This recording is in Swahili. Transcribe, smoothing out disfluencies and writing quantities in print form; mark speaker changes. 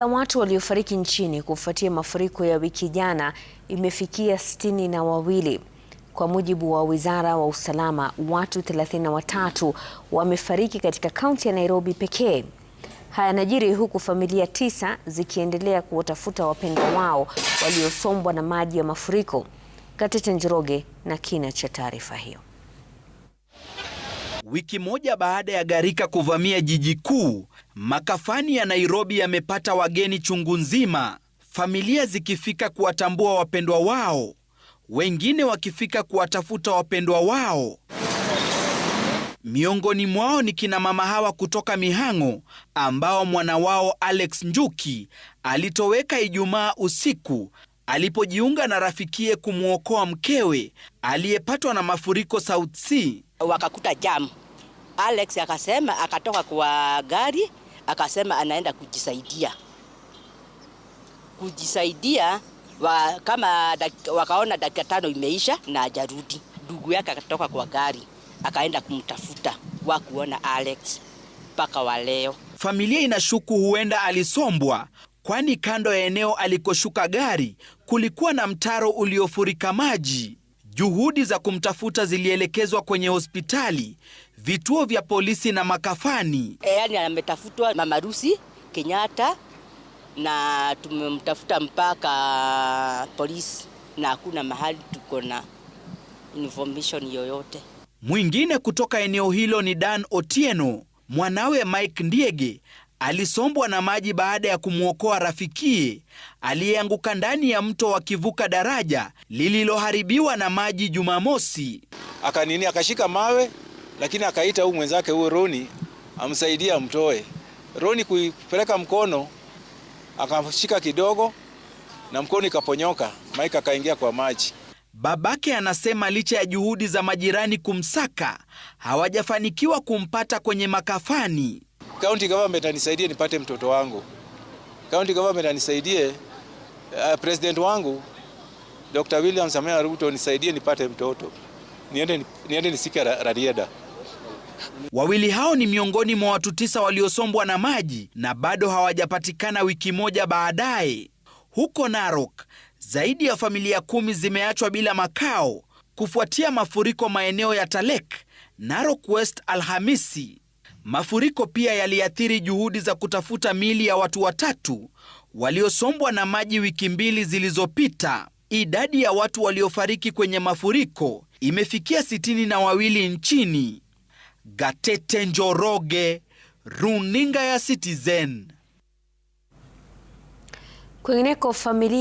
Speaker 1: Watu waliofariki nchini kufuatia mafuriko ya wiki jana imefikia 62. Kwa mujibu wa Wizara wa Usalama, watu 33 wamefariki katika kaunti ya Nairobi pekee. Haya yanajiri huku familia 9 zikiendelea kuwatafuta wapendwa wao waliosombwa na maji ya mafuriko. Gatete Njoroge na kina cha taarifa hiyo.
Speaker 2: Wiki moja baada ya gharika kuvamia jiji kuu, makafani ya Nairobi yamepata wageni chungu nzima, familia zikifika kuwatambua wapendwa wao, wengine wakifika kuwatafuta wapendwa wao. Miongoni mwao ni kina mama hawa kutoka Mihang'o ambao mwana wao Alex Njuki alitoweka Ijumaa usiku alipojiunga na rafikie kumwokoa mkewe aliyepatwa na mafuriko South C.
Speaker 3: Wakakuta jam. Alex akasema, akatoka kwa gari, akasema anaenda kujisaidia. Wakaona dakika 5 imeisha na hajarudi. Ndugu yake akatoka kwa gari, akaenda kumtafuta, wakuona Alex mpaka wa leo.
Speaker 2: Familia inashuku huenda alisombwa, kwani kando ya eneo alikoshuka gari kulikuwa na mtaro uliofurika maji. Juhudi za kumtafuta zilielekezwa kwenye hospitali, vituo vya polisi na makafani.
Speaker 3: Yani ametafutwa Mama Rusi, Kenyatta, na tumemtafuta mpaka polisi, na hakuna mahali tuko na information yoyote.
Speaker 2: Mwingine kutoka eneo hilo ni Dan Otieno. Mwanawe Mike Ndiege alisombwa na maji baada ya kumwokoa rafikie aliyeanguka ndani ya mto wakivuka daraja lililoharibiwa na maji Jumamosi.
Speaker 4: Akashika mawe, lakini akaita huyu mwenzake huyo Roni amsaidia amtoe. Roni kupeleka mkono akamshika kidogo na mkono ikaponyoka, Mike akaingia kwa maji.
Speaker 2: Babake anasema licha ya juhudi za majirani kumsaka, hawajafanikiwa kumpata kwenye makafani.
Speaker 4: County government anisaidie nipate mtoto wangu. County government anisaidie, president wangu Dr. William Samoei Ruto nisaidie nipate mtoto. Niende nisike Rarieda.
Speaker 2: Wawili hao ni miongoni mwa watu 9 waliosombwa na maji na bado hawajapatikana wiki moja baadaye. Huko Narok, zaidi ya familia 10 zimeachwa bila makao kufuatia mafuriko maeneo ya Talek, Narok West Alhamisi. Mafuriko pia yaliathiri juhudi za kutafuta miili ya watu 3 waliosombwa na maji wiki 2 zilizopita. Idadi ya watu waliofariki kwenye mafuriko imefikia 62 nchini. Gatete Njoroge, Runinga ya Citizen.
Speaker 1: Kwingineko, familia